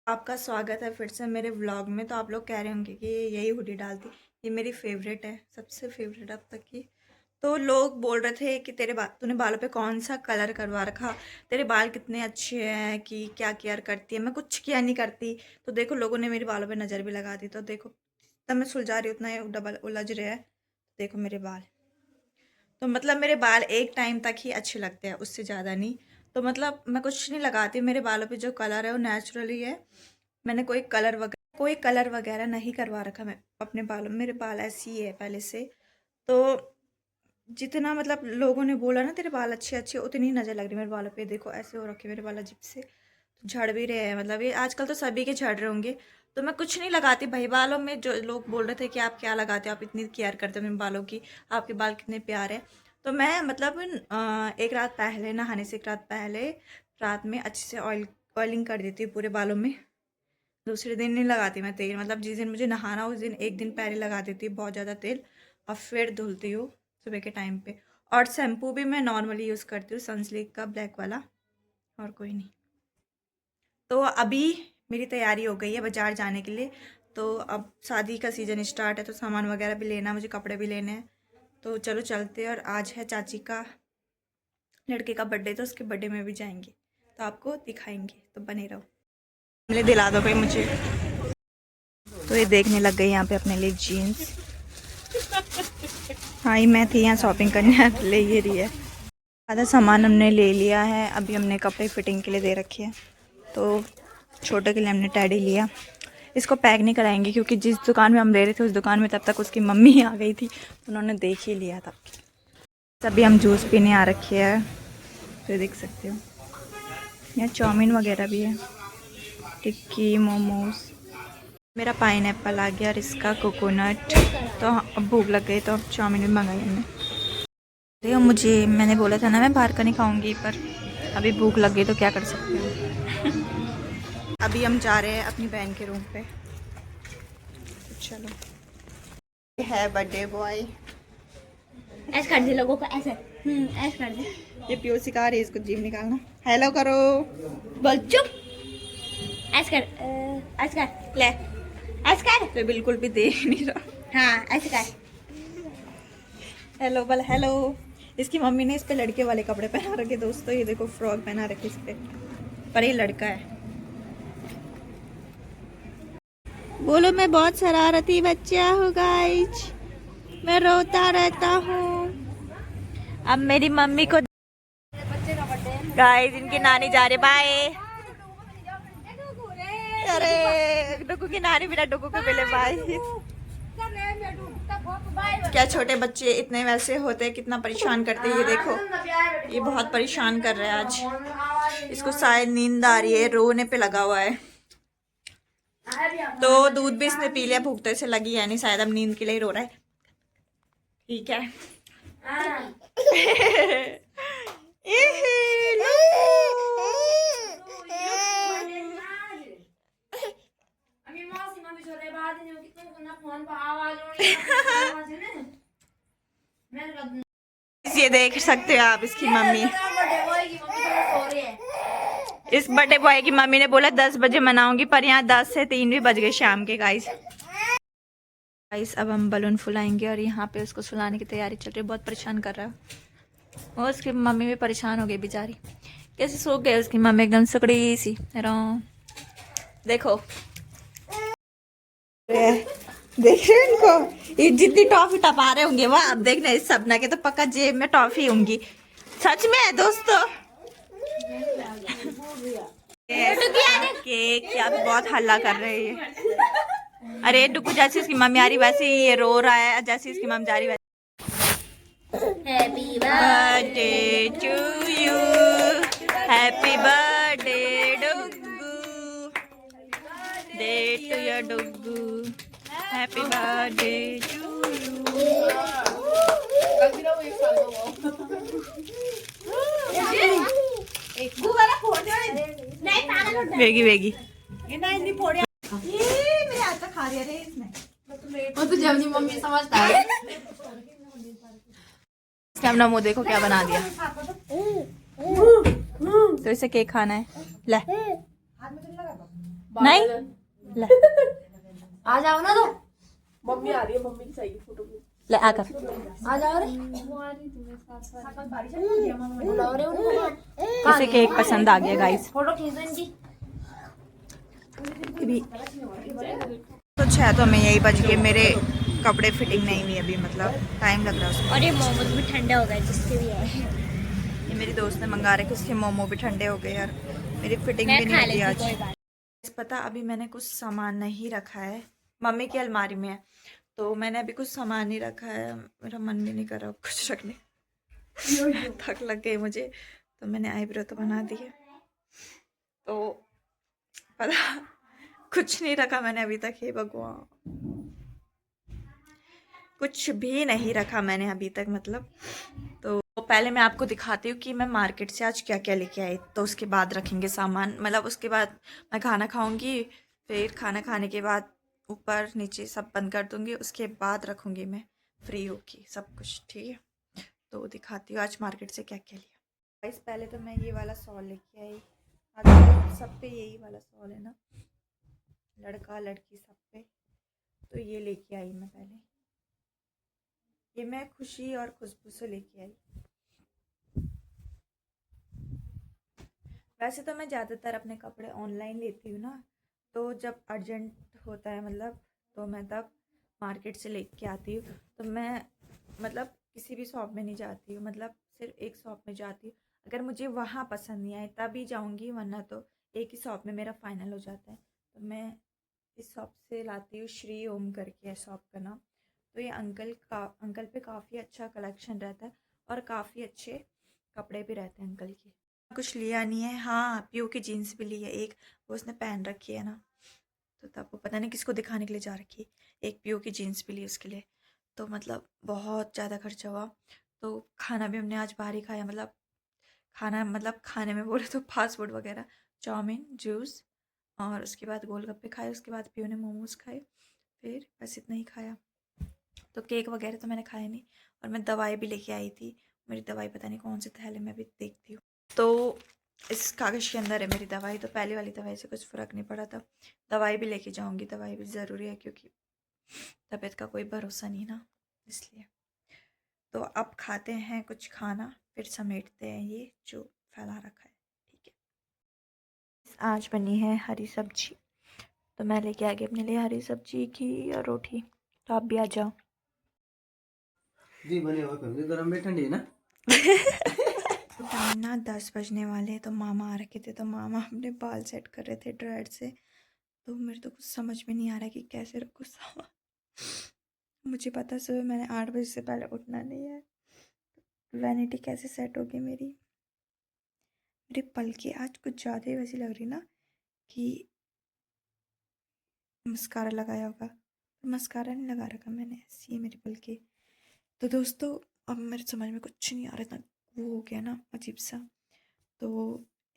आपका स्वागत है फिर से मेरे व्लॉग में। तो आप लोग कह रहे होंगे कि यही हुडी डालती। ये मेरी फेवरेट है, सबसे फेवरेट अब तक की। तो लोग बोल रहे थे कि तूने बालों पे कौन सा कलर करवा रखा, तेरे बाल कितने अच्छे हैं, कि क्या केयर करती है। मैं कुछ किया नहीं करती। तो देखो लोगों ने मेरे बालों पे नज़र भी लगा दी। तो देखो तब मैं सुलझा रही हूँ उतना ही डबल उलझ रहे हैं। देखो मेरे बाल, तो मतलब मेरे बाल एक टाइम तक ही अच्छे लगते हैं, उससे ज़्यादा नहीं। तो मतलब मैं कुछ नहीं लगाती। मेरे बालों पे जो कलर है वो नेचुरली है। मैंने कोई कलर वगैरह नहीं करवा रखा मैं अपने बालों में। मेरे बाल ऐसे ही है पहले से। तो जितना मतलब लोगों ने बोला ना तेरे बाल अच्छे अच्छे, उतनी नज़र लग रही मेरे बालों पे। देखो ऐसे हो रखे मेरे बाल अजीब से, तो झड़ भी रहे हैं। मतलब ये आजकल तो सभी के झड़ रहे होंगे। तो मैं कुछ नहीं लगाती भाई बालों में। जो लोग बोल रहे थे कि आप क्या लगाते हो, आप इतनी केयर करते हो अपने बालों की, आपके बाल कितने प्यारे हैं। तो मैं मतलब एक रात पहले, नहाने से एक रात पहले रात में अच्छे से ऑयलिंग कर देती हूँ पूरे बालों में। दूसरे दिन नहीं लगाती मैं तेल। मतलब जिस दिन मुझे नहाना उस दिन एक दिन पहले लगा देती हूँ बहुत ज़्यादा तेल, और फिर धुलती हूँ सुबह के टाइम पे। और शैम्पू भी मैं नॉर्मली यूज़ करती हूँ, सनसिल्क का ब्लैक वाला, और कोई नहीं। तो अभी मेरी तैयारी हो गई है बाज़ार जाने के लिए। तो अब शादी का सीज़न स्टार्ट है, तो सामान वगैरह भी लेना, मुझे कपड़े भी लेने हैं। तो चलो चलते हैं। और आज है चाची का लड़के का बर्थडे, तो उसके बर्थडे में भी जाएंगे, तो आपको दिखाएंगे, तो बने रहो। ले दिला दो भाई मुझे। तो ये देखने लग गई यहाँ पे अपने लिए जीन्स। हाँ ही मैं थी यहाँ शॉपिंग करने, ले ये रही है। आधा सामान हमने ले लिया है। अभी हमने कपड़े फिटिंग के लिए दे रखे हैं। तो छोटे के लिए हमने टैडी लिया। इसको पैक नहीं कराएंगे क्योंकि जिस दुकान में हम ले रहे थे उस दुकान में तब तक उसकी मम्मी आ गई थी, तो उन्होंने देख ही लिया था। अभी हम जूस पीने आ रखे हैं, तो देख सकते हो यहाँ चाउमीन वगैरह भी है, टिक्की, मोमोज। मेरा पाइनएप्पल आ गया और इसका कोकोनट। तो अब भूख लग गई तो अब चाउमीन भी मंगाई हमने। देखो मैंने बोला था ना मैं बाहर का नहीं खाऊंगी, पर अभी भूख लग गई तो क्या कर सकते हो। अभी हम जा रहे हैं अपनी बहन के रूम पे। चलो, ये है बर्थडे बॉय। ऐसे कर दे लोगों को, ऐसे ऐसे कर दे। ये पियो सिखा रही है इसको जीभ निकालना। हेलो करो। बोल चुप। ऐसे कर, ऐसे कर, ले ऐसे कर। तो बिल्कुल भी देख नहीं रहा। हाँ ऐसे कर। हेलो बोल हेलो। इसकी मम्मी ने इस पे लड़के वाले कपड़े पहना रखे दोस्तों। ये देखो फ्रॉक पहना रखी इस पे, पर ये लड़का है। बोलो मैं बहुत शरारती बच्चा हूँ गाइज, मैं रोता रहता हूँ। अब मेरी मम्मी को गाइज इनकी नानी जा रही, बाय। अरे डुगू की नानी बिना डुगू को मिले, बाय। क्या छोटे बच्चे इतने वैसे होते हैं, कितना परेशान करते हैं। ये देखो ये बहुत परेशान कर रहा है आज। इसको शायद नींद आ रही है, रोने पे लगा हुआ है। तो दूध भी इसने पी लिया, भूख तो इसे लगी है नहीं, शायद अब नींद के लिए रो रहा है। ठीक है। ये देख सकते हो आप, इसकी मम्मी, इस बर्थडे बॉय की मम्मी ने बोला 10 बजे मनाऊंगी, पर यहाँ 10 से 3 भी बज गए शाम के। गाइस अब हम बलून फुलाएंगे और यहाँ पे उसको सुलाने की तैयारी चल रही है। बहुत परेशान कर रहा है और उसकी मम्मी भी परेशान हो गई बेचारी। कैसे सो गए उसकी मम्मी, एकदम सुकड़ी सी। देखो देख रहे हो इनको, ये जितनी टॉफी टपा रहे होंगे वो अब देखना, इस सपना के तो पक्का जेब में टॉफी होंगी। सच में है दोस्तों। केक क्या बहुत हल्ला कर रहे हैं। अरे डुकू जैसी उसकी मम्मी आ रही वैसे ही ये रो रहा है, जैसी उसकी मम्मी जा रही वैसे। Happy birthday to you, happy birthday Dugu, day to your Dugu, happy birthday to वेगी वेगी। मेरे हाथ तक खा रही है इसमें। वो तो जब मम्मी समझता है। इसने अपना मुंह देखो क्या बना दिया। तो इसे केक खाना है, ले नहीं ले आ जाओ ना तो मम्मी आ रही है, मम्मी की चाहिए फोटो। ले आकर आ जाओ रे बुलाओ रे उनको इसे केक पसंद आ गया गाइस। फोटो खींच दो इनकी कुछ है तो मैं यही बज के मेरे कपड़े फिटिंग नहीं हुई अभी, मतलब टाइम लग रहा है उसमें। और ये मोमोज भी ठंडे हो गए जिसके भी है ये मेरी दोस्त ने मंगा रखे, उसके मोमो भी ठंडे हो गए यार, मेरी फिटिंग मैं भी नहीं खा होती लेती आज। कोई बात पता अभी मैंने कुछ सामान नहीं रखा है, मम्मी की अलमारी में है, तो मैंने अभी कुछ सामान नहीं रखा है, मेरा मन भी नहीं कर रहा कुछ रखने थक लग गई मुझे, तो मैंने आईब्रो तो बना दी है, तो पता कुछ नहीं रखा मैंने अभी तक। हे भगवान, कुछ भी नहीं रखा मैंने अभी तक, मतलब। तो पहले मैं आपको दिखाती हूँ कि मैं मार्केट से आज क्या क्या लेके आई, तो उसके बाद रखेंगे सामान, मतलब उसके बाद मैं खाना खाऊंगी, फिर खाना खाने के बाद ऊपर नीचे सब बंद कर दूंगी, उसके बाद रखूंगी मैं फ्री होके सब कुछ, ठीक है। तो दिखाती हूँ आज मार्केट से क्या क्या लिया। गाइस पहले तो मैं ये वाला सॉल लेके आई, आज सब पे यही वाला सॉल है ना, लड़का लड़की सब पे, तो ये लेके आई मैं पहले, ये मैं खुशी और खुशबू से लेके आई। वैसे तो मैं ज़्यादातर अपने कपड़े ऑनलाइन लेती हूँ ना, तो जब अर्जेंट होता है मतलब, तो मैं तब मार्केट से लेके आती हूँ। तो मैं मतलब किसी भी शॉप में नहीं जाती हूँ, मतलब सिर्फ एक शॉप में जाती हूँ, अगर मुझे वहाँ पसंद नहीं आए तभी जाऊँगी, वरना तो एक ही शॉप में मेरा फाइनल हो जाता है। तो मैं इस शॉप से लाती हूँ, श्री ओम करके है शॉप का नाम। तो ये अंकल पे काफ़ी अच्छा कलेक्शन रहता है, और काफ़ी अच्छे कपड़े भी रहते हैं अंकल के। कुछ लिया नहीं है, हाँ पीयू की जीन्स भी ली है एक, वो उसने पहन रखी है ना, तो तब वो पता नहीं किसको दिखाने के लिए जा रखी है, एक पीयू की जीन्स भी ली उसके लिए। तो मतलब बहुत ज़्यादा खर्चा हुआ। तो खाना भी हमने आज बाहर ही खाया, मतलब खाना मतलब खाने में बोले तो फास्ट फूड वगैरह, चाउमीन, जूस, और उसके बाद गोलगप्पे खाए, उसके बाद पीयू ने मोमोज खाए, फिर बस इतना ही खाया। तो केक वगैरह तो मैंने खाया नहीं, और मैं दवाई भी लेके आई थी, मेरी दवाई पता नहीं कौन से थैले में, अभी देखती हूँ। तो इस कागज़ के अंदर है मेरी दवाई, तो पहले वाली दवाई से कुछ फ़र्क नहीं पड़ा था, दवाई भी लेके जाऊँगी, दवाई भी ज़रूरी है क्योंकि तबीयत का कोई भरोसा नहीं ना, इसलिए। तो अब खाते हैं कुछ खाना, फिर समेटते हैं ये जो फैला रखा है, ठीक है। आज बनी है हरी सब्जी, तो मैं लेके आ गई अपने लिए हरी सब्जी, घी और रोटी, तो आप भी आ जाओ। जी बने हुए कम गरम भी ठंडी है ना। तो टाइम ना 10 बजने वाले हैं, तो मामा आ रखे थे, तो मामा अपने बाल सेट कर रहे थे ड्रायर से, तो मेरे तो कुछ समझ में नहीं आ रहा कि कैसे रखूँ सामान। मुझे पता सुबह मैंने 8 बजे से पहले उठना नहीं है, वैनिटी कैसे सेट होगी मेरी। मेरे पलके आज कुछ ज़्यादा ही वैसी लग रही ना, कि मस्कारा लगाया होगा, पर मस्कारा नहीं लगा रखा मैंने, ऐसी है मेरी पलके। तो दोस्तों अब मेरे समझ में कुछ नहीं आ रहा, इतना वो हो गया ना अजीब सा। तो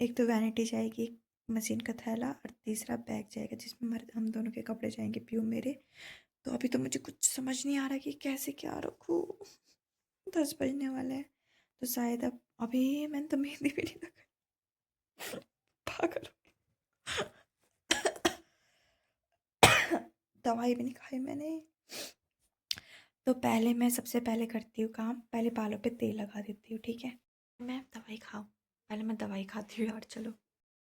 एक तो वैनिटी जाएगी, एक मशीन का थैला, और तीसरा बैग जाएगा जिसमें हमारे हम दोनों के कपड़े जाएंगे, पीयू मेरे। तो अभी तो मुझे कुछ समझ नहीं आ रहा कि कैसे क्या रखूँ, 10 बजने वाले हैं, तो शायद अब अभी मैंने तो मेहंदी भी नहीं लगाई, पागल हो गई। दवाई भी नहीं खाई मैंने। तो पहले मैं सबसे पहले करती हूँ काम, पहले बालों पे तेल लगा देती हूँ, ठीक है। मैं दवाई खाऊँ, पहले मैं दवाई खाती हूँ यार, चलो।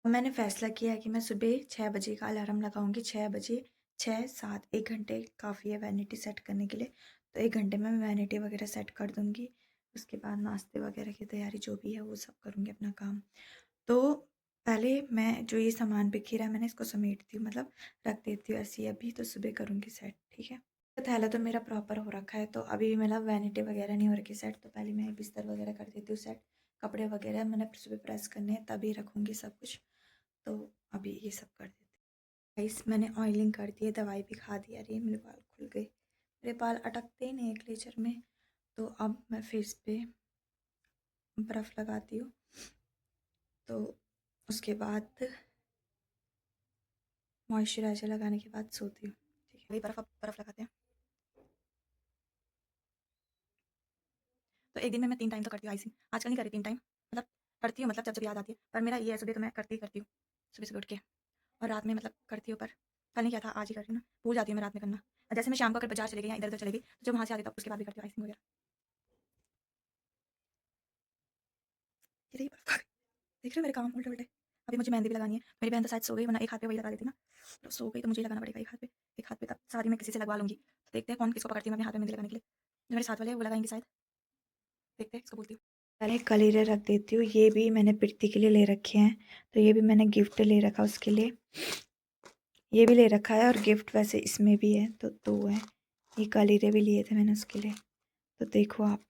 मैंने फ़ैसला किया है कि मैं सुबह 6 बजे का अलार्म लगाऊंगी, 6 बजे, 6 7 1 घंटे काफ़ी है वैनिटी सेट करने के लिए। तो 1 घंटे में मैं वैनिटी वगैरह सेट कर दूंगी, उसके बाद नाश्ते वगैरह की तैयारी जो भी है वो सब करूँगी अपना काम। तो पहले मैं जो ये सामान बिखेरा है मैंने इसको समेटती हूँ, मतलब रख देती हूँ ऐसे ही, अभी तो सुबह करूँगी सेट, ठीक है। थैला तो मेरा प्रॉपर हो रखा है, तो अभी मतलब वैनिटी वगैरह नहीं हो रखी सेट, तो पहले मैं बिस्तर वगैरह कर देती हूँ सेट, कपड़े वगैरह मैंने सुबह प्रेस करने हैं तभी रखूँगी सब कुछ, तो अभी ये सब कर देते हैं। गाइस मैंने ऑयलिंग कर दी है, दवाई भी खा दी, अरे मेरे बाल खुल गए, मेरे बाल अटकते ही नहीं एक लेजर में। तो अब मैं फेस पे बर्फ़ लगाती हूँ, तो उसके बाद मॉइस्चराइज़र लगाने के बाद सोती हूँ, ठीक है। वही बर्फ़, अब बर्फ़ लगाते हैं। तो एक दिन में मैं 3 टाइम तो करती हूँ आइसिंग, आजकल नहीं कर रही 3 टाइम, मतलब करती हूँ, मतलब जब जब याद आती है, पर मेरा ये है सुबह तो मैं करती ही करती हूँ, सुबह सुबह उठ के। और रात में मतलब करती हूँ, पर कल नहीं किया था, आज ही कर रही हूँ ना, भूल जाती हूँ मैं रात में करना। और जैसे मैं शाम को अगर बाजार चली गई या इधर उधर चली गई तो जब वहाँ से आती तब उसके बाद भी करती हूँ आइसिंग वगैरह। ये देखिए बर्फ आ गई। देख रहे हो मेरे काम उल्टे उल्टे। अभी मुझे मेहंदी भी लगानी है, मेरी बहन तो शायद सो गई, वरना एक हाथ पे वही लगा देती ना, तो सो गई तो मुझे ही लगाना पड़ेगा एक हाथ पे तब शादी में किसी से लगवा लूँगी। तो देखते हैं कौन किसको पकड़ती है मैं अपने हाथ में मेहंदी लगाने के लिए। जो मेरे साथ वाले हैं वो लगाएंगे शायद, देखते हैं, इसको बोलती हूँ। पहले कलीरे रख देती हूँ, ये भी मैंने प्रीति के लिए ले रखे हैं, तो ये भी मैंने गिफ्ट ले रखा उसके लिए, ये भी ले रखा है, और गिफ्ट वैसे इसमें भी है, तो 2 है। ये कलीरे भी लिए थे मैंने उसके लिए, तो देखो आप,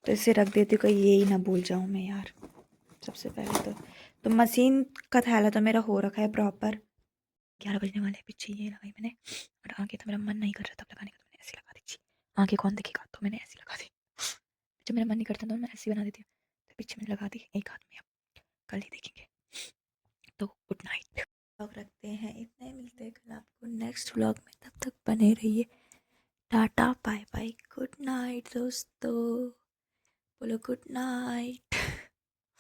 तो इसे रख देती हूँ, कहीं ये ही ना भूल जाऊँ मैं यार। सबसे पहले तो मशीन का थैला तो मेरा हो रखा है प्रॉपर। 11 बजने वाले, पीछे ये लगाई मैंने, और आगे तो मेरा मन नहीं कर रहा था लगाने का, तो मैंने ऐसी लगा दी। आगे कौन देखेगा, तो मैंने ऐसी लगा दी। जब मेरा मन नहीं करता तो मैं ऐसी बना देती हूँ, तो पीछे मैंने लगा दी एक हाथ में। अब कल ही देखेंगे, तो गुड नाइट। व्लॉग रखते हैं इतना ही, मिलते हैं कल आपको नेक्स्ट व्लॉग में, तब तक बने रहिए। Ta-ta bye bye, good night दोस्तों, बोलो गुड नाइट।